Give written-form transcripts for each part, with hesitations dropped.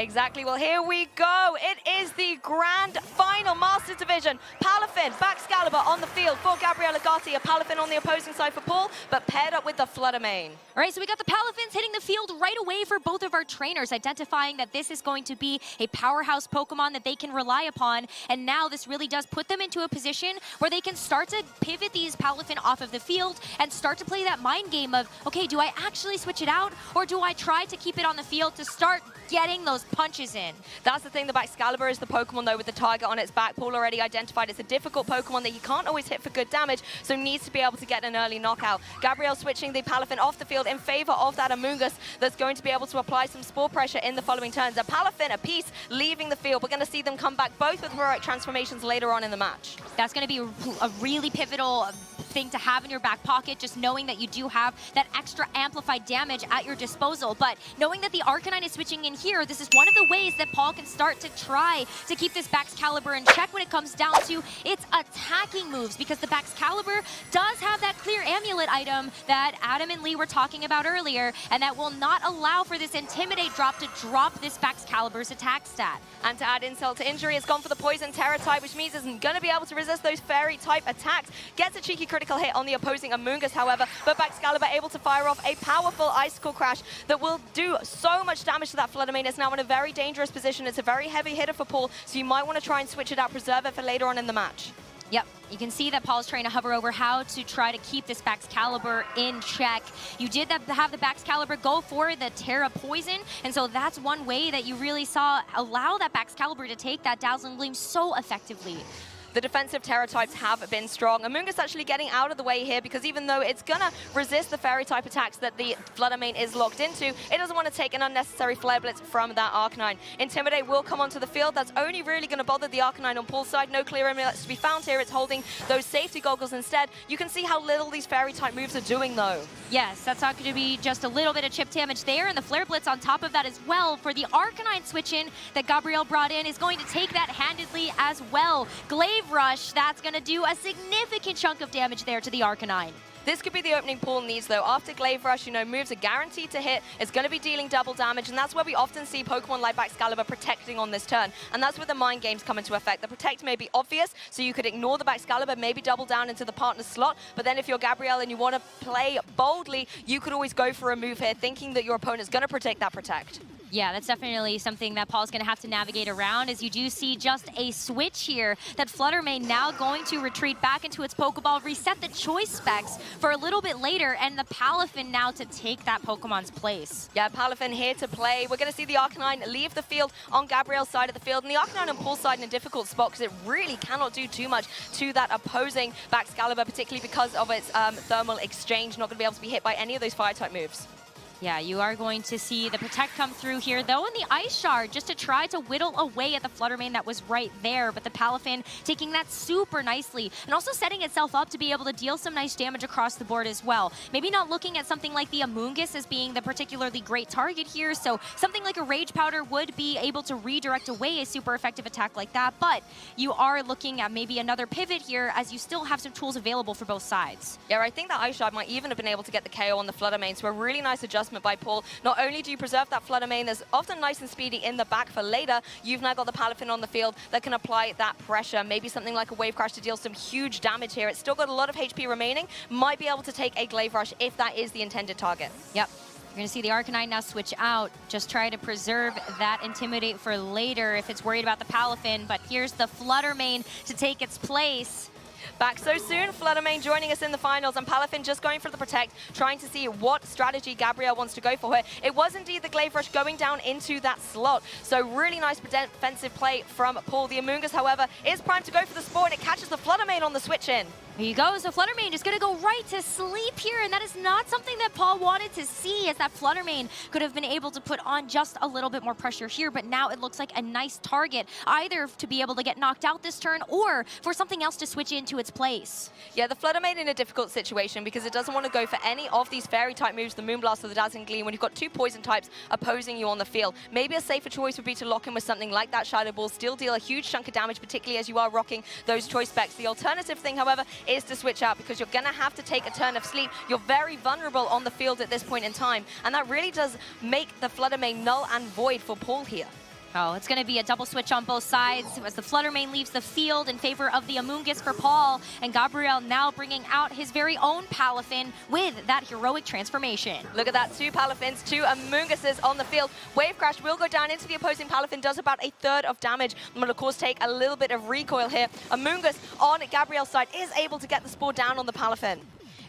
Exactly. Well, here we go. It is the grand final Masters Division. Palafin, Baxcalibur on the field for Gabriel Agati. A Palafin on the opposing side for Paul, but paired up with the Fluttermane. All right, so we got the Palafins hitting the field right away for both of our trainers, identifying that this is going to be a powerhouse Pokemon that they can rely upon. And now this really does put them into a position where they can start to pivot these Palafin off of the field and start to play that mind game of, okay, do I actually switch it out, or do I try to keep it on the field to start getting those punches in? That's the thing, the Baxcalibur is the Pokemon though with the target on its back. Paul already identified it's a difficult Pokemon that you can't always hit for good damage, so needs to be able to get an early knockout. Gabriel switching the Palafin off the field in favor of that Amoonguss that's going to be able to apply some Spore pressure in the following turns. A Palafin apiece leaving the field. We're going to see them come back both with heroic transformations later on in the match. That's going to be a really pivotal thing to have in your back pocket, just knowing that you do have that extra amplified damage at your disposal. But knowing that the Arcanine is switching in here, this is one of the ways that Paul can start to try to keep this Baxcalibur in check when it comes down to its attacking moves, because the Baxcalibur does have that clear amulet item that Adam and Lee were talking about earlier, and that will not allow for this Intimidate drop to drop this Baxcalibur's attack stat. And to add insult to injury, it's gone for the Poison Terror type, which means it's going to be able to resist those Fairy type attacks. Gets a cheeky critical hit on the opposing Amoonguss, however, but Baxcalibur able to fire off a powerful Icicle Crash that will do so much damage to that Fluttermane. It's now in a very dangerous position. It's a very heavy hitter for Paul, so you might want to try and switch it out, preserve it for later on in the match. Yep, you can see that Paul's trying to hover over how to try to keep this Baxcalibur in check. You did have the Baxcalibur go for the Terra Poison, and so that's one way that you really saw allow that Baxcalibur to take that Dazzling Gleam so effectively. The defensive Terra types have been strong. Amoonguss actually getting out of the way here, because even though it's going to resist the Fairy type attacks that the Fluttermane is locked into, it doesn't want to take an unnecessary Flare Blitz from that Arcanine. Intimidate will come onto the field. That's only really going to bother the Arcanine on Paul's side. No clear amulets to be found here. It's holding those safety goggles instead. You can see how little these Fairy type moves are doing though. Yes, that's not going to be just a little bit of chip damage there, and the Flare Blitz on top of that as well for the Arcanine switch in that Gabriel brought in is going to take that handedly as well. Glaive Rush, that's going to do a significant chunk of damage there to the Arcanine. This could be the opening Paul needs, though. After Glaive Rush, you know, moves are guaranteed to hit. It's going to be dealing double damage, and that's where we often see Pokemon like Baxcalibur protecting on this turn. And that's where the mind games come into effect. The Protect may be obvious, so you could ignore the Baxcalibur, maybe double down into the partner's slot. But then if you're Gabriel and you want to play boldly, you could always go for a move here, thinking that your opponent's going to protect that Protect. Yeah, that's definitely something that Paul's going to have to navigate around, as you do see just a switch here. That Fluttermane now going to retreat back into its Pokeball, reset the choice specs for a little bit later, and the Palafin now to take that Pokemon's place. Yeah, Palafin here to play. We're going to see the Arcanine leave the field on Gabriel's side of the field, and the Arcanine on Paul's side in a difficult spot, because it really cannot do too much to that opposing Baxcalibur, particularly because of its thermal exchange. Not going to be able to be hit by any of those Fire-type moves. Yeah, you are going to see the Protect come through here, though, in the Ice Shard, just to try to whittle away at the Fluttermane that was right there. But the Palafin taking that super nicely, and also setting itself up to be able to deal some nice damage across the board as well. Maybe not looking at something like the Amoonguss as being the particularly great target here, so something like a Rage Powder would be able to redirect away a super effective attack like that, but you are looking at maybe another pivot here, as you still have some tools available for both sides. Yeah, I think that Ice Shard might even have been able to get the KO on the Fluttermane, so a really nice adjustment by Paul. Not only do you preserve that Fluttermane that's often nice and speedy in the back for later, you've now got the Palafin on the field that can apply that pressure. Maybe something like a Wave Crash to deal some huge damage here. It's still got a lot of HP remaining. Might be able to take a Glaive Rush if that is the intended target. Yep. You're going to see the Arcanine now switch out. Just try to preserve that Intimidate for later if it's worried about the Palafin. But here's the Fluttermane to take its place. Back so soon, Fluttermane joining us in the finals, and Palafin just going for the Protect, trying to see what strategy Gabriel wants to go for here. It was indeed the Glaive Rush going down into that slot, so really nice defensive play from Paul. The Amoonguss, however, is primed to go for the Spore, and it catches the Fluttermane on the switch in. Here he goes. The Fluttermane is going to go right to sleep here, and that is not something that Paul wanted to see, as that Fluttermane could have been able to put on just a little bit more pressure here, but now it looks like a nice target, either to be able to get knocked out this turn or for something else to switch into its place. Yeah, the Fluttermane in a difficult situation, because it doesn't want to go for any of these Fairy-type moves, the Moonblast or the Dazzling Gleam, when you've got two Poison types opposing you on the field. Maybe a safer choice would be to lock in with something like that Shadow Ball, still deal a huge chunk of damage, particularly as you are rocking those choice specs. The alternative thing, however, is to switch out, because you're going to have to take a turn of sleep. You're very vulnerable on the field at this point in time, and that really does make the Fluttermane null and void for Paul here. Oh, it's going to be a double switch on both sides as the Flutter Mane leaves the field in favor of the Amoonguss for Paul. And Gabriel now bringing out his very own Palafin with that heroic transformation. Look at that, 2 Palafins, 2 Amoongusses on the field. Wave Crash will go down into the opposing Palafin, does about 1/3 of damage. And will, of course, take a little bit of recoil here. Amoonguss on Gabriel's side is able to get the Spore down on the Palafin.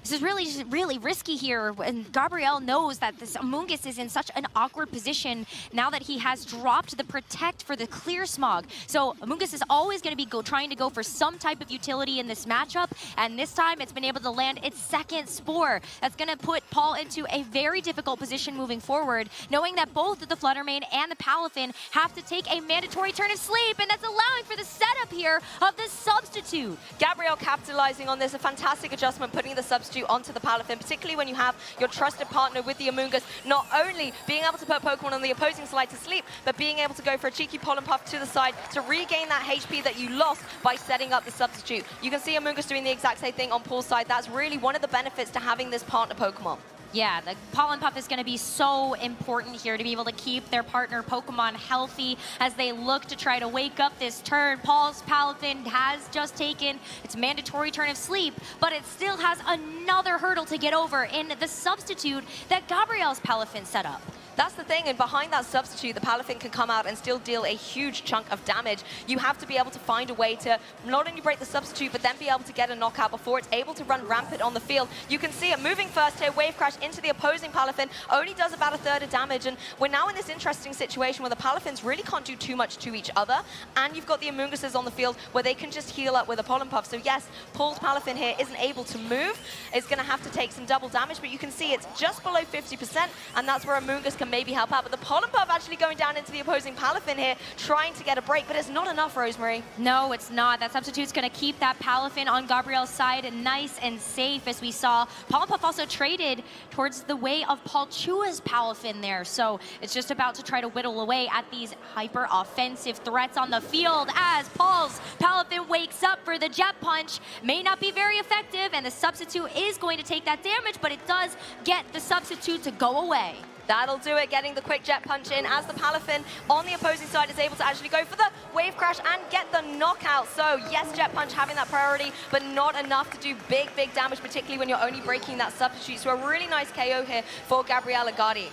This is really risky here, and Gabriel knows that this Amoonguss is in such an awkward position now that he has dropped the Protect for the Clear Smog. So Amoonguss is always going to be trying to go for some type of utility in this matchup, and this time it's been able to land its second Spore. That's going to put Paul into a very difficult position moving forward, knowing that both the Flutter Mane and the Palafin have to take a mandatory turn of sleep, and that's allowing for the setup here of the substitute. Gabriel capitalizing on this, a fantastic adjustment, putting the substitute onto the Palafin, particularly when you have your trusted partner with the Amoonguss, not only being able to put Pokemon on the opposing side to sleep, but being able to go for a cheeky Pollen Puff to the side to regain that HP that you lost by setting up the substitute. You can see Amoonguss doing the exact same thing on Paul's side. That's really one of the benefits to having this partner Pokemon. Yeah, the Pollen Puff is going to be so important here to be able to keep their partner Pokemon healthy as they look to try to wake up this turn. Paul's Palafin has just taken its mandatory turn of sleep, but it still has another hurdle to get over in the substitute that Gabriel's Palafin set up. That's the thing, and behind that substitute, the Palafin can come out and still deal a huge chunk of damage. You have to be able to find a way to not only break the substitute, but then be able to get a knockout before it's able to run rampant on the field. You can see it moving first here, Wave Crash into the opposing Palafin, only does about 1/3 of damage, and we're now in this interesting situation where the Palafins really can't do too much to each other, and you've got the Amoongusses on the field where they can just heal up with a Pollen Puff. So yes, Paul's Palafin here isn't able to move. It's going to have to take some double damage, but you can see it's just below 50%, and that's where Amoonguss can maybe help out. But the Pollen Puff actually going down into the opposing Palafin here, trying to get a break, but it's not enough, Rosemary. No, it's not. That substitute's going to keep that Palafin on Gabriel's side nice and safe, as we saw. Pollen Puff also traded towards the way of Paul Chua's Palafin there, so it's just about to try to whittle away at these hyper-offensive threats on the field as Paul's Palafin wakes up for the Jet Punch. May not be very effective, and the substitute is going to take that damage, but it does get the substitute to go away. That'll do it, getting the quick Jet Punch in as the Palafin on the opposing side is able to actually go for the Wave Crash and get the knockout. So yes, Jet Punch having that priority, but not enough to do big damage, particularly when you're only breaking that substitute. So a really nice KO here for Gabriel Agati.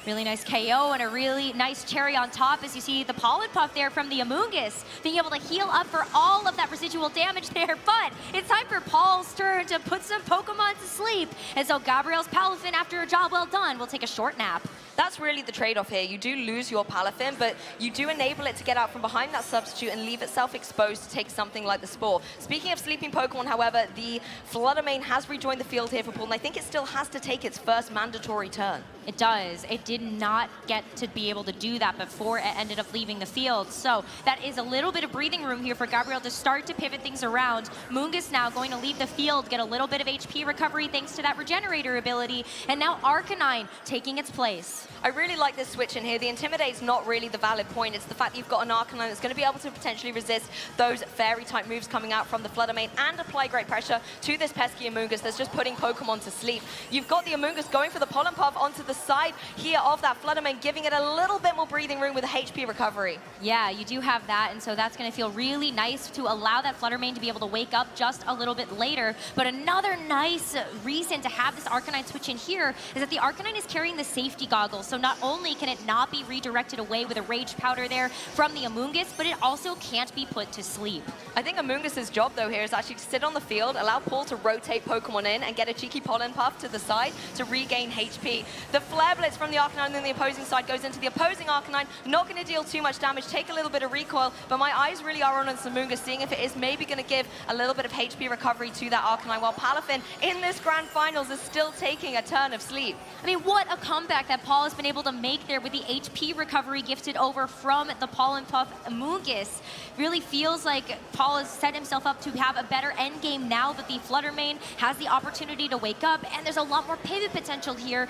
Really nice KO and a really nice cherry on top as you see the Pollen Puff there from the Amoonguss being able to heal up for all of that residual damage there. But it's time for Paul's turn to put some Pokemon to sleep. And so Gabriel's Palafin, after a job well done, will take a short nap. That's really the trade-off here. You do lose your Palafin, but you do enable it to get out from behind that substitute and leave itself exposed to take something like the Spore. Speaking of sleeping Pokemon, however, the Flutter Mane has rejoined the field here for Paul, and I think it still has to take its first mandatory turn. It does. It did not get to be able to do that before it ended up leaving the field. So that is a little bit of breathing room here for Gabriel to start to pivot things around. Amoonguss now going to leave the field, get a little bit of HP recovery thanks to that Regenerator ability. And now Arcanine taking its place. I really like this switch in here. The Intimidate's not really the valid point. It's the fact that you've got an Arcanine that's going to be able to potentially resist those Fairy-type moves coming out from the Flutter Mane and apply great pressure to this pesky Amoonguss that's just putting Pokemon to sleep. You've got the Amoonguss going for the Pollen Puff onto the side here of that Flutter Mane, giving it a little bit more breathing room with a HP recovery. Yeah, you do have that, and so that's going to feel really nice to allow that Flutter Mane to be able to wake up just a little bit later. But another nice reason to have this Arcanine switch in here is that the Arcanine is carrying the safety goggles, so not only can it not be redirected away with a Rage Powder there from the Amoonguss, but it also can't be put to sleep. I think Amoonguss's job, though, here is actually to sit on the field, allow Paul to rotate Pokemon in and get a cheeky Pollen Puff to the side to regain HP. The Flare Blitz from the Arcanine on the opposing side goes into the opposing Arcanine, not going to deal too much damage, take a little bit of recoil, but my eyes really are on Amoonguss, seeing if it is maybe going to give a little bit of HP recovery to that Arcanine, while Palafin in this Grand Finals is still taking a turn of sleep. I mean, what a comeback that Paul has been able to make there with the HP recovery gifted over from the Pollen Puff Amoonguss. Really feels like Paul has set himself up to have a better end game now that the Flutter Mane has the opportunity to wake up, and there's a lot more pivot potential here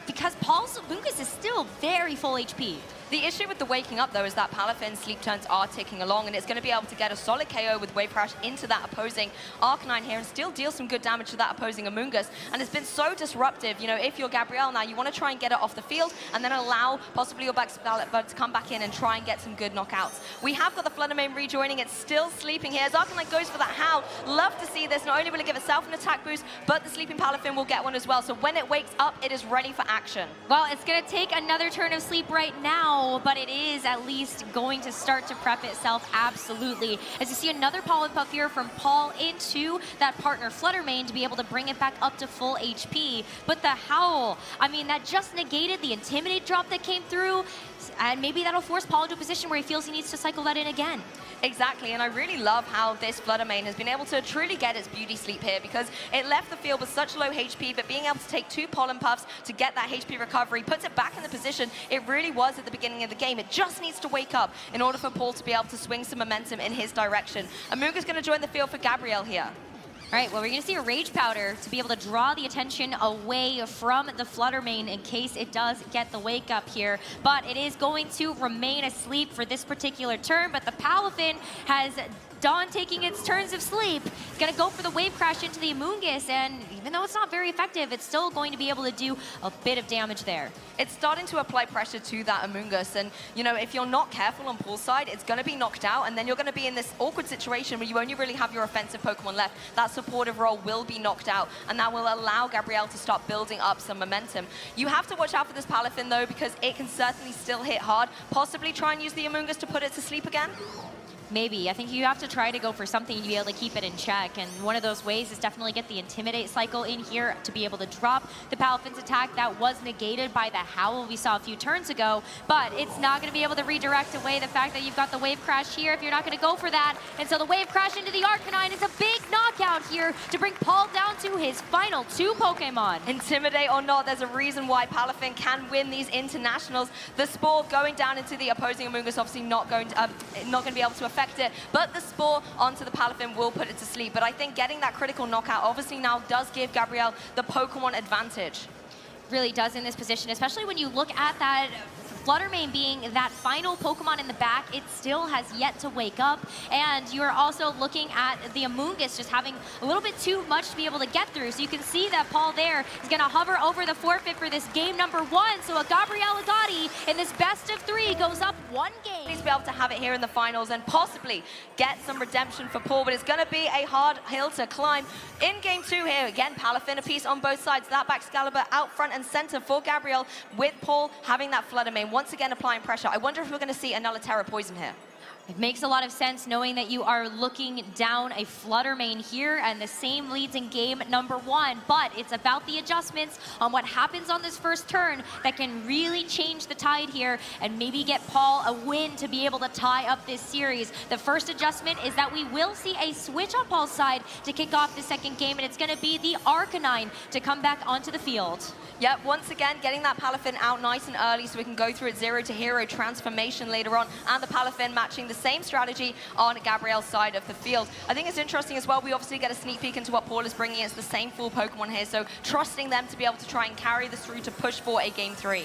because Paul's Amoonguss is still very full HP. The issue with the waking up, though, is that Palafin's sleep turns are ticking along, and it's going to be able to get a solid KO with Wave Crash into that opposing Arcanine here and still deal some good damage to that opposing Amoonguss. And it's been so disruptive. You know, if you're Gabriel now, you want to try and get it off the field and then allow possibly your back Scarlet to come back in and try and get some good knockouts. We have got the Flutter Mane rejoining. It's still sleeping here as Arcanine goes for that howl. Love to see this. Not only will it give itself an attack boost, but the sleeping Palafin will get one as well. So when it wakes up, it is ready for action. Well, it's going to take another turn of sleep right now, but it is at least going to start to prep itself absolutely. As you see another Pollen Puff here from Paul into that partner Flutter Mane to be able to bring it back up to full HP. But the howl, I mean, that just negated the Intimidate drop that came through, and maybe that'll force Paul into a position where he feels he needs to cycle that in again. Exactly, and I really love how this Flutter Mane has been able to truly get its beauty sleep here because it left the field with such low HP, but being able to take 2 Pollen Puffs to get that HP recovery puts it back in the position it really was at the beginning of the game. It just needs to wake up in order for Paul to be able to swing some momentum in his direction. Amoonguss going to join the field for Gabriel here. All right, well, we're going to see a Rage Powder to be able to draw the attention away from the Flutter Mane in case it does get the wake up here. But it is going to remain asleep for this particular turn, but the Palafin has done taking its turns of sleep. It's going to go for the Wave Crash into the Amoonguss, and even though it's not very effective, it's still going to be able to do a bit of damage there. It's starting to apply pressure to that Amoonguss, and you know, if you're not careful on Paul's side, it's going to be knocked out, and then you're going to be in this awkward situation where you only really have your offensive Pokemon left. That supportive role will be knocked out, and that will allow Gabriel to start building up some momentum. You have to watch out for this Palafin, though, because it can certainly still hit hard. Possibly try and use the Amoonguss to put it to sleep again. Maybe. I think you have to try to go for something to be able to keep it in check, and one of those ways is definitely get the Intimidate cycle in here to be able to drop the Palafin's attack. That was negated by the Howl we saw a few turns ago, but it's not going to be able to redirect away the fact that you've got the Wave Crash here if you're not going to go for that. And so the Wave Crash into the Arcanine is a big knockout here to bring Paul down to his final 2 Pokemon. Intimidate or not, there's a reason why Palafin can win these internationals. The Spore going down into the opposing Amoonguss, obviously not going to be able to affect it, but the Spore onto the Palafin will put it to sleep. But I think getting that critical knockout obviously now does give Gabriel the Pokemon advantage. Really does in this position, especially when you look at that Flutter Mane being that final Pokemon in the back. It still has yet to wake up, and you're also looking at the Amoonguss just having a little bit too much to be able to get through. So you can see that Paul there is going to hover over the forfeit for this game number 1. So a Gabriel Agati in this best of 3 goes up 1 game. He's be able to have it here in the finals and possibly get some redemption for Paul, but it's going to be a hard hill to climb. In game 2 here, again, Palafin a piece on both sides. That Excalibur out front and center for Gabriel, with Paul having that Flutter Mane once again applying pressure. I wonder if we're going to see another Terra Poison here. It makes a lot of sense knowing that you are looking down a Flutter Mane here, and the same leads in game number 1, but it's about the adjustments on what happens on this first turn that can really change the tide here and maybe get Paul a win to be able to tie up this series. The first adjustment is that we will see a switch on Paul's side to kick off the second game, and it's going to be the Arcanine to come back onto the field. Yep, once again, getting that Palafin out nice and early so we can go through its 0 to hero transformation later on, and the Palafin matching the same strategy on Gabriel's side of the field. I think it's interesting as well, we obviously get a sneak peek into what Paul is bringing. It's the same full Pokemon here, so trusting them to be able to try and carry this through to push for a game 3.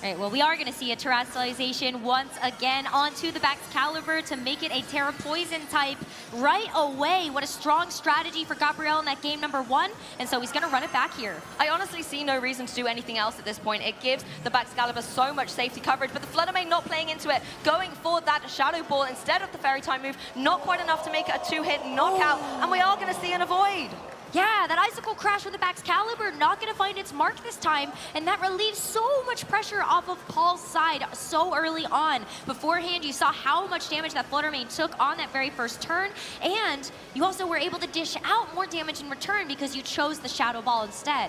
All right, well, we are going to see a Terrestrialization once again onto the Excalibur to make it a Terra Poison type right away. What a strong strategy for Gabriel in that game number 1, and so he's going to run it back here. I honestly see no reason to do anything else at this point. It gives the Excalibur so much safety coverage, but the Flutter Mane not playing into it, going for that Shadow Ball instead of the Fairy Type move, not quite enough to make it a 2-hit knockout, and we are going to see an Avoid. Yeah, that Icicle Crash with the Excalibur not going to find its mark this time, and that relieves so much pressure off of Paul's side so early on. Beforehand, you saw how much damage that Flutter Mane took on that very first turn, and you also were able to dish out more damage in return because you chose the Shadow Ball instead.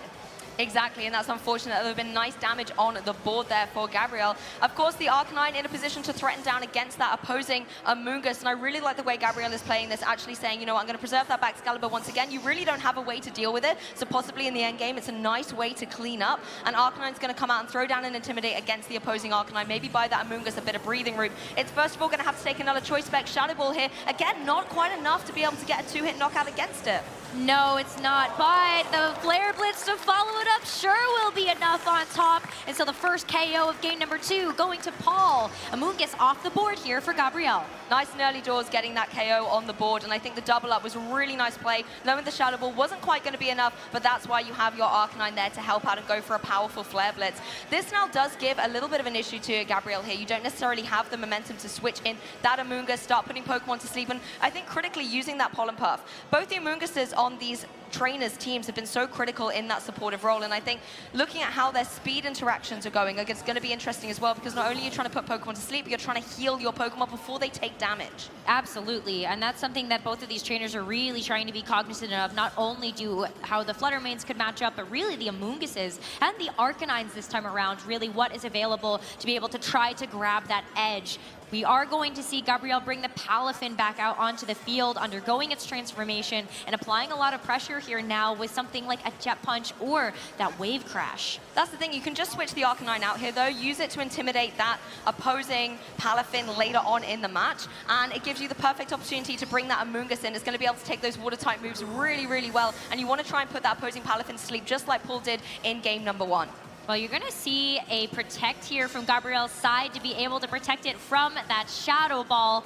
Exactly, and that's unfortunate. There have been nice damage on the board there for Gabriel. Of course, the Arcanine in a position to threaten down against that opposing Amoonguss, and I really like the way Gabriel is playing this, actually saying, you know what, I'm going to preserve that Excalibur once again. You really don't have a way to deal with it, so possibly in the end game, it's a nice way to clean up, and Arcanine's going to come out and throw down and Intimidate against the opposing Arcanine, maybe buy that Amoonguss a bit of breathing room. It's first of all going to have to take another Choice Spec Shadow Ball here. Again, not quite enough to be able to get a 2-hit knockout against it. No, it's not, but the Flare Blitz to follow it setup sure will be enough on top. And so the first KO of game number 2 going to Paul. Amoonguss off the board here for Gabriel. Nice and early doors getting that KO on the board, and I think the double up was a really nice play. Knowing the Shadow Ball wasn't quite going to be enough, but that's why you have your Arcanine there to help out and go for a powerful Flare Blitz. This now does give a little bit of an issue to Gabriel here. You don't necessarily have the momentum to switch in that Amoonguss, start putting Pokemon to sleep, and I think critically using that Pollen Puff. Both the Amoongusses on these trainers teams have been so critical in that supportive role, and I think looking at how their speed interactions are going, it's going to be interesting as well, because not only are you trying to put Pokemon to sleep, but you're trying to heal your Pokemon before they take damage. Absolutely, and that's something that both of these trainers are really trying to be cognizant of. Not only do how the Fluttermanes could match up, but really the Amoongusses and the Arcanines this time around, really what is available to be able to try to grab that edge. We are going to see Gabriel bring the Palafin back out onto the field, undergoing its transformation and applying a lot of pressure here now with something like a Jet Punch or that Wave Crash. That's the thing, you can just switch the Arcanine out here though, use it to intimidate that opposing Palafin later on in the match, and it gives you the perfect opportunity to bring that Amoonguss in. It's going to be able to take those water type moves really, really well, and you want to try and put that opposing Palafin to sleep just like Paul did in game number 1. Well, you're going to see a protect here from Gabriel's side to be able to protect it from that Shadow Ball.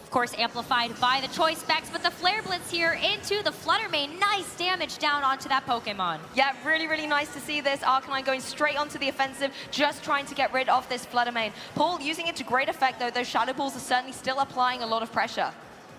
Of course, amplified by the Choice Specs, but the Flare Blitz here into the Fluttermane. Nice damage down onto that Pokemon. Yeah, really, really nice to see this Arcanine going straight onto the offensive, just trying to get rid of this Fluttermane. Paul using it to great effect, though. Those Shadow Balls are certainly still applying a lot of pressure.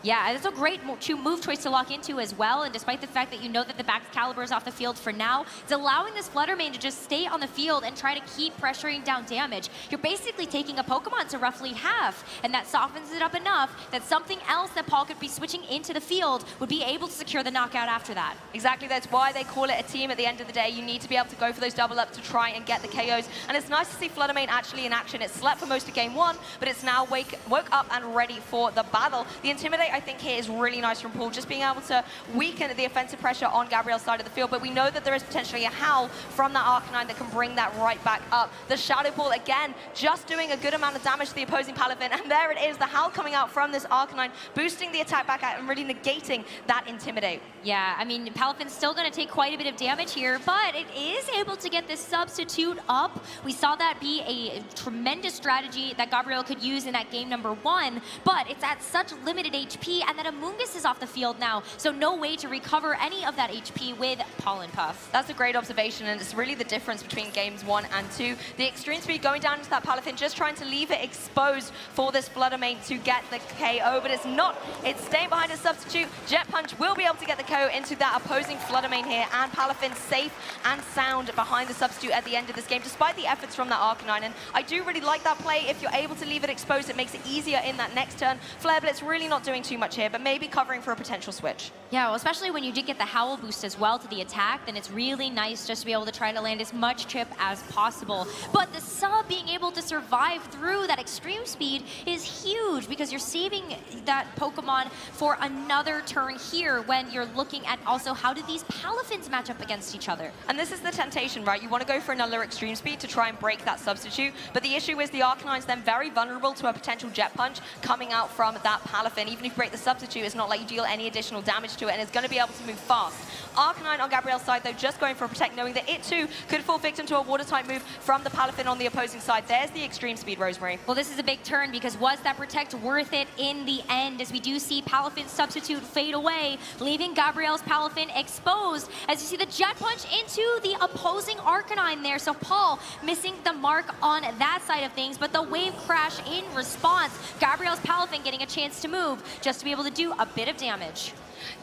Yeah, it's a great move choice to lock into as well, and despite the fact that you know that the Baxcalibur is off the field for now, it's allowing this Fluttermane to just stay on the field and try to keep pressuring down damage. You're basically taking a Pokemon to roughly half, and that softens it up enough that something else that Paul could be switching into the field would be able to secure the knockout after that. Exactly, that's why they call it a team at the end of the day. You need to be able to go for those double ups to try and get the KOs, and it's nice to see Fluttermane actually in action. It slept for most of game 1, but it's now woke up and ready for the battle. The Intimidate, I think, here is really nice from Paul, just being able to weaken the offensive pressure on Gabriel's side of the field, but we know that there is potentially a Howl from that Arcanine that can bring that right back up. The Shadow Ball, again, just doing a good amount of damage to the opposing Palafin, and there it is, the Howl coming out from this Arcanine, boosting the attack back out and really negating that Intimidate. Yeah, I mean, Palafin's still going to take quite a bit of damage here, but it is able to get this substitute up. We saw that be a tremendous strategy that Gabriel could use in that game number 1, but it's at such limited HP, and that Amoonguss is off the field now, so no way to recover any of that HP with Pollen Puff. That's a great observation, and it's really the difference between games 1 and 2. The extreme speed going down into that Palafin, just trying to leave it exposed for this Fluttermane to get the KO, but it's not. It's staying behind a substitute. Jet Punch will be able to get the KO into that opposing Fluttermane here, and Palafin safe and sound behind the substitute at the end of this game, despite the efforts from that Arcanine. And I do really like that play. If you're able to leave it exposed, it makes it easier in that next turn. Flare Blitz really not doing too much here, but maybe covering for a potential switch. Yeah, well, especially when you did get the Howl boost as well to the attack, then it's really nice just to be able to try to land as much chip as possible. But the sub being able to survive through that extreme speed is huge, because you're saving that Pokemon for another turn here when you're looking at also how do these Palafins match up against each other. And this is the temptation, right? You want to go for another extreme speed to try and break that substitute, but the issue is the Arcanine's then very vulnerable to a potential Jet Punch coming out from that Palafin. Even if you break the substitute, it's not like you deal any additional damage to it, and it's going to be able to move fast. Arcanine on Gabriel's side, though, just going for a protect, knowing that it too could fall victim to a water-type move from the Palafin on the opposing side. There's the extreme speed, Rosemary. Well, this is a big turn, because was that protect worth it in the end, as we do see Palafin's substitute fade away, leaving Gabriel's Palafin exposed, as you see the Jet Punch into the opposing Arcanine there. So Paul missing the mark on that side of things, but the Wave Crash in response. Gabriel's Palafin getting a chance to move, just to be able to do a bit of damage.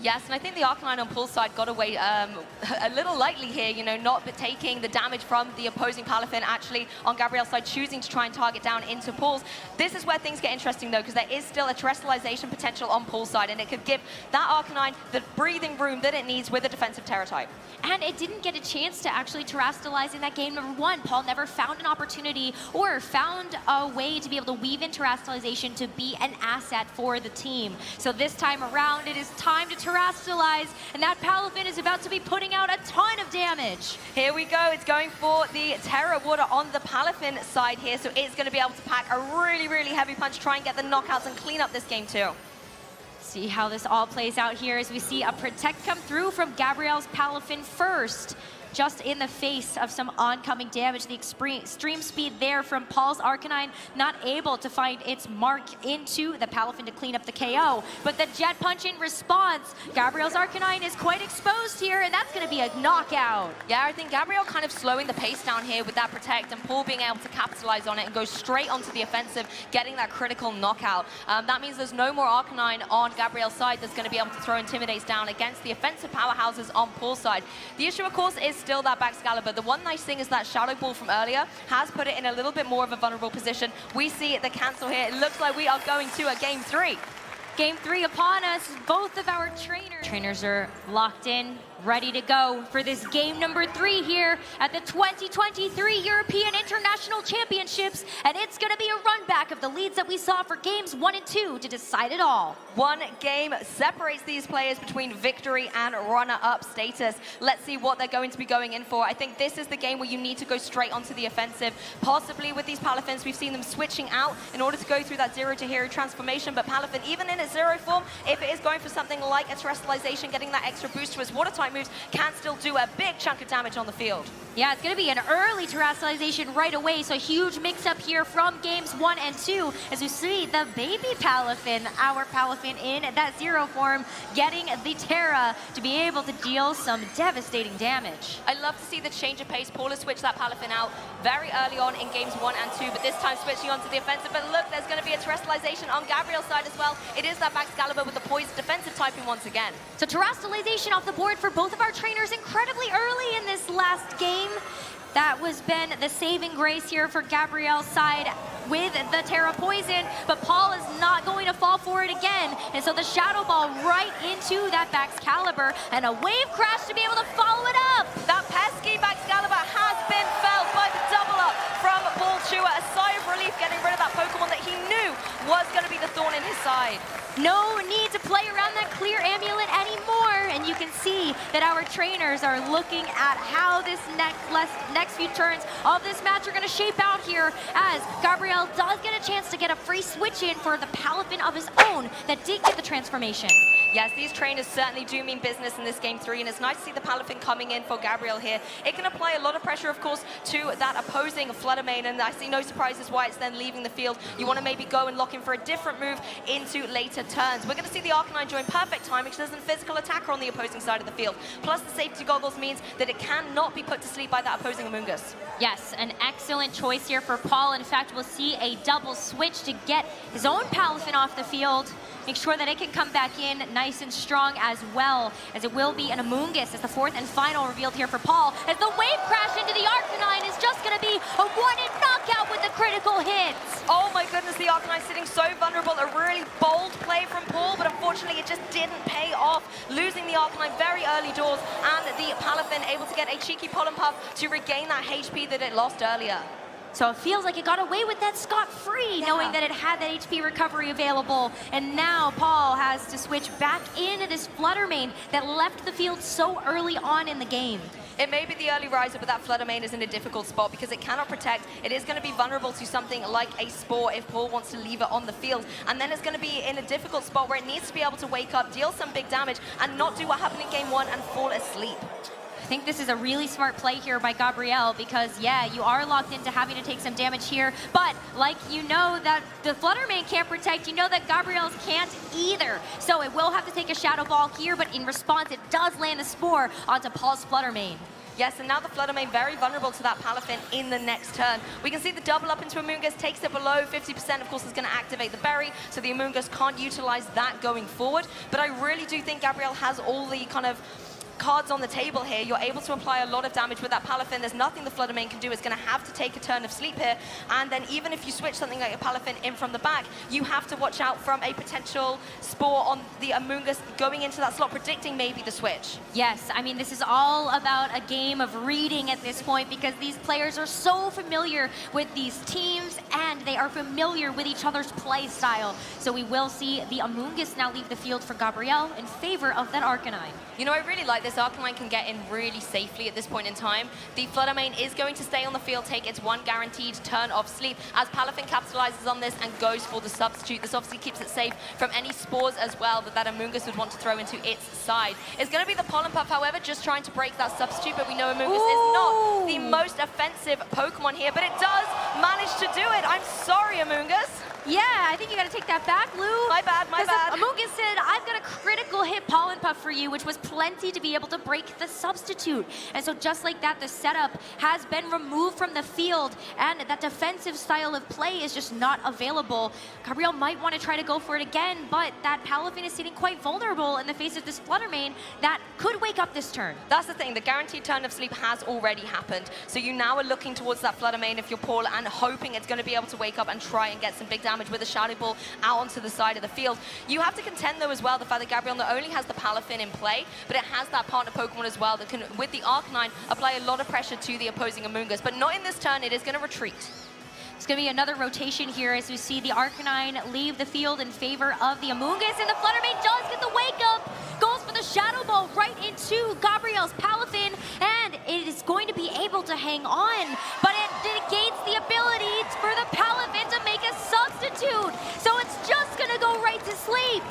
Yes, and I think the Arcanine on Paul's side got away a little lightly here, you know, not taking the damage from the opposing Palafin, actually on Gabriel's side choosing to try and target down into Paul's. This is where things get interesting, though, because there is still a terrestrialization potential on Paul's side, and it could give that Arcanine the breathing room that it needs with a defensive Terra type. And it didn't get a chance to actually terrestrialize in that game number 1. Paul never found an opportunity or found a way to be able to weave in terrestrialization to be an asset for the team. So this time around, it is time to terrestrialize, and that Palafin is about to be putting out a ton of damage. Here we go. It's going for the Terra Water on the Palafin side here, so it's going to be able to pack a really, really heavy punch, try and get the knockouts and clean up this game too. See how this all plays out here as we see a protect come through from Gabriel's Palafin first. just in the face of some oncoming damage. The extreme speed there from Paul's Arcanine, not able to find its mark into the Palafin to clean up the KO. But the Jet Punch in response, Gabriel's Arcanine is quite exposed here, and that's going to be a knockout. Yeah, I think Gabriel kind of slowing the pace down here with that Protect, and Paul being able to capitalize on it and go straight onto the offensive, getting that critical knockout. That means there's no more Arcanine on Gabriel's side that's going to be able to throw Intimidates down against the offensive powerhouses on Paul's side. The issue, of course, is still that back Excalibur. The one nice thing is that Shadow Ball from earlier has put it in a little bit more of a vulnerable position. We see the cancel here. It looks like we are going to a Game 3. Game 3 upon us. Both of our trainers are locked in, ready to go for this game number 3 here at the 2023 European International Championships. And it's going to be a run back of the leads that we saw for games 1 and 2 to decide it all. One game separates these players between victory and runner-up status. Let's see what they're going to be going in for. I think this is the game where you need to go straight onto the offensive. Possibly with these Palafins, we've seen them switching out in order to go through that zero to hero transformation. But Palafin, even in its zero form, if it is going for something like a terrestrialization, getting that extra boost to his water type moves, can still do a big chunk of damage on the field. Yeah, it's going to be an early terrestrialization right away, so huge mix-up here from games 1 and 2 as we see the baby Palafin, our Palafin in that zero form, getting the Terra to be able to deal some devastating damage. I love to see the change of pace. Paul has switched that Palafin out very early on in games 1 and 2, but this time switching onto the offensive. But look, there's going to be a terrestrialization on Gabriel's side as well. It is that back Excalibur with the poised defensive typing once again. So terrestrialization off the board for both of our trainers incredibly early in this last game. That was been the saving grace here for Gabriel's side with the Terra Poison, but Paul is not going to fall for it again. And so the Shadow Ball right into that back Excalibur, and a wave crash to be able to follow it up. That pesky back Excalibur has been felled by the double up from Paul Chua. A sigh of relief getting rid of that Pokemon that he knew was going to be the thorn in his side. No need to play around that clear amulet anymore, and you can see that our trainers are looking at how this next few turns of this match are going to shape out here, as Gabriel does get a chance to get a free switch in for the Palafin of his own that did get the transformation. Yes, these trainers certainly do mean business in this game 3, and it's nice to see the Palafin coming in for Gabriel here. It can apply a lot of pressure, of course, to that opposing Flutter Mane, and I see no surprises why it's then leaving the field. You want to maybe go and lock in for a different move into later turns. We're going to see the Arcanine join perfect timing because there's a physical attacker on the opposing side of the field. Plus the safety goggles means that it cannot be put to sleep by that opposing Amoonguss. Yes, an excellent choice here for Paul. In fact, we'll see a double switch to get his own Palafin off the field. Make sure that it can come back in nice and strong as well, as it will be an Amoonguss as the 4th and final revealed here for Paul, as the wave crash into the Arcanine is just going to be a one-hit knockout with the critical hits. Oh my goodness, the Arcanine sitting so vulnerable. A really bold play from Paul, but unfortunately it just didn't pay off. Losing the Arcanine very early doors, and the Palafin able to get a cheeky pollen puff to regain that HP that it lost earlier. So it feels like it got away with that scot-free, knowing that it had that HP recovery available. And now Paul has to switch back into this Flutter Mane that left the field so early on in the game. It may be the early riser, but that Flutter Mane is in a difficult spot because it cannot protect. It is going to be vulnerable to something like a Spore if Paul wants to leave it on the field. And then it's going to be in a difficult spot where it needs to be able to wake up, deal some big damage, and not do what happened in game 1 and fall asleep. I think this is a really smart play here by Gabriel because, yeah, you are locked into having to take some damage here, but like you know that the Flutter Mane can't protect, you know that Gabriel's can't either. So it will have to take a Shadow Ball here, but in response, it does land a Spore onto Paul's Flutter Mane. Yes, and now the Flutter Mane very vulnerable to that Palafin in the next turn. We can see the double up into Amoonguss, takes it below 50%, of course, is going to activate the berry, so the Amoonguss can't utilize that going forward. But I really do think Gabriel has all the kind of cards on the table here. You're able to apply a lot of damage with that Palafin. There's nothing the Flutter Mane can do. It's going to have to take a turn of sleep here. And then even if you switch something like a Palafin in from the back, you have to watch out from a potential Spore on the Amoonguss going into that slot, predicting maybe the switch. Yes, I mean, this is all about a game of reading at this point because these players are so familiar with these teams and they are familiar with each other's play style. So we will see the Amoonguss now leave the field for Gabriel in favor of that Arcanine. You know, I really like this. this Arcanine can get in really safely at this point in time. The Flutter Mane is going to stay on the field, take its one guaranteed turn of sleep, as Palafin capitalizes on this and goes for the substitute. This obviously keeps it safe from any spores as well that Amoonguss would want to throw into its side. It's going to be the Pollen Puff, however, just trying to break that substitute, but we know Amoonguss is not the most offensive Pokemon here, but it does manage to do it. I'm sorry, Amoonguss. Yeah, I think you got to take that back, Lou. My bad, my bad. Amoonguss said, I've got a critical hit Pollen Puff for you, which was plenty to be able to break the substitute. And so just like that, the setup has been removed from the field, and that defensive style of play is just not available. Gabriel might want to try to go for it again, but that Palafin is sitting quite vulnerable in the face of this Flutter Mane that could wake up this turn. That's the thing, the guaranteed turn of sleep has already happened. So you now are looking towards that Flutter Mane if you're Paul and hoping it's going to be able to wake up and try and get some big damage with a Shadow Ball out onto the side of the field. You have to contend though as well the fact that Gabriel not only has the Palafin in play, but it has that partner Pokemon as well that can, with the Arcanine, apply a lot of pressure to the opposing Amoonguss. But not in this turn, it is going to retreat. It's going to be another rotation here as we see the Arcanine leave the field in favor of the Amoonguss, and the Flutter Mane does get the wake up, goes for the Shadow Ball right into Gabriel's Palafin, and it is going to be able to hang on, but it negates the ability for the Palafin to make a substitute, so it's just going to go right to sleep.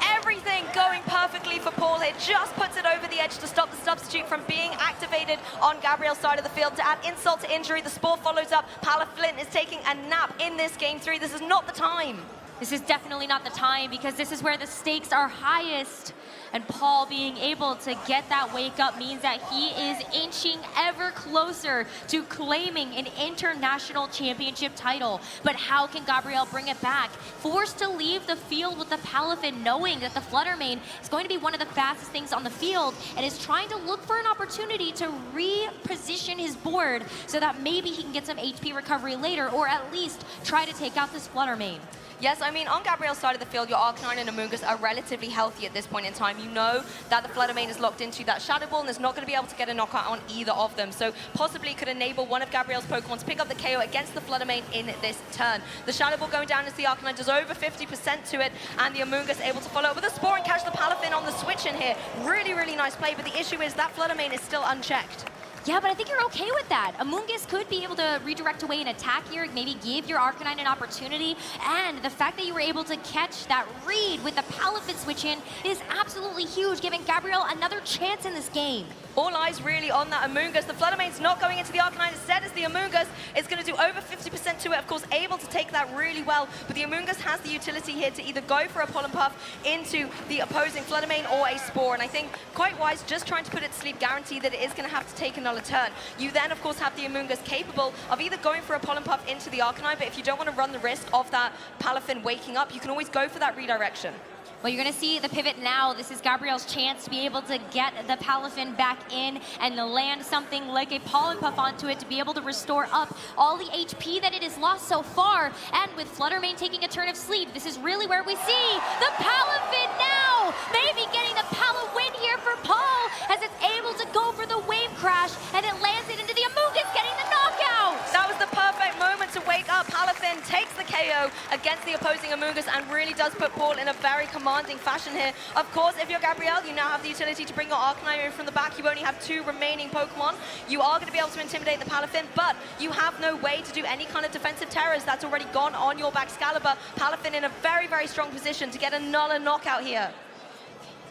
Everything going perfectly for Paul. It just puts it over the edge to stop the substitute from being activated on Gabriel's side of the field. To add insult to injury, the Spore follows up. Palafin is taking a nap in this game 3. This is not the time. This is definitely not the time, because this is where the stakes are highest. And Paul being able to get that wake up means that he is inching ever closer to claiming an international championship title. But how can Gabriel bring it back? Forced to leave the field with the Palafin, knowing that the Flutter Mane is going to be one of the fastest things on the field, and is trying to look for an opportunity to reposition his board so that maybe he can get some HP recovery later, or at least try to take out this Flutter Mane. Yes, I mean, on Gabriel's side of the field, your Arcanine and Amoonguss are relatively healthy at this point in time. You know that the Flutter Mane is locked into that Shadow Ball and is not going to be able to get a knockout on either of them. So possibly could enable one of Gabriel's Pokemon to pick up the KO against the Flutter Mane in this turn. The Shadow Ball going down as the Arcanine does over 50% to it, and the Amoonguss able to follow up with a Spore and catch the Palafin on the switch in here. Really, really nice play, but the issue is that Flutter Mane is still unchecked. Yeah, but I think you're okay with that. Amoonguss could be able to redirect away an attack here, maybe give your Arcanine an opportunity, and the fact that you were able to catch that read with the Palafin switch in is absolutely huge, giving Gabriel another chance in this game. All eyes really on that Amoonguss. The Flutter Mane's not going into the Arcanine, instead as the Amoonguss is going to do over 50% to it, of course, able to take that really well, but the Amoonguss has the utility here to either go for a Pollen Puff into the opposing Flutter Mane or a Spore, and I think quite wise just trying to put it to sleep, guarantee that it is going to have to take another turn. You then, of course, have the Amoonguss capable of either going for a Pollen Puff into the Arcanine, but if you don't want to run the risk of that Palafin waking up, you can always go for that redirection. Well, you're going to see the pivot now. This is Gabriel's chance to be able to get the Palafin back in and land something like a Pollen Puff onto it to be able to restore up all the HP that it has lost so far. And with Flutter Mane taking a turn of sleep, this is really where we see the Palafin now! Maybe getting the Pala win here for Paul, as it's able to go for the Wave Crash, and it lands it into the Amoonguss, getting the knockout! That was the perfect moment to wake up. Palafin takes the KO against the opposing Amoonguss and really does put Paul in a very commanding fashion here. Of course, if you're Gabriel, you now have the utility to bring your Arcanine in from the back. You only have 2 remaining Pokemon. You are going to be able to intimidate the Palafin, but you have no way to do any kind of defensive terrors. That's already gone on your back Excalibur. Palafin in a very, very strong position to get another knockout here.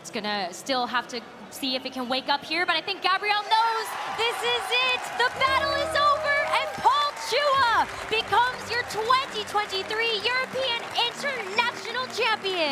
It's going to still have to see if it can wake up here, but I think Gabriel knows this is it. The battle is over, and Paul Chua becomes your 2023 European International Champion.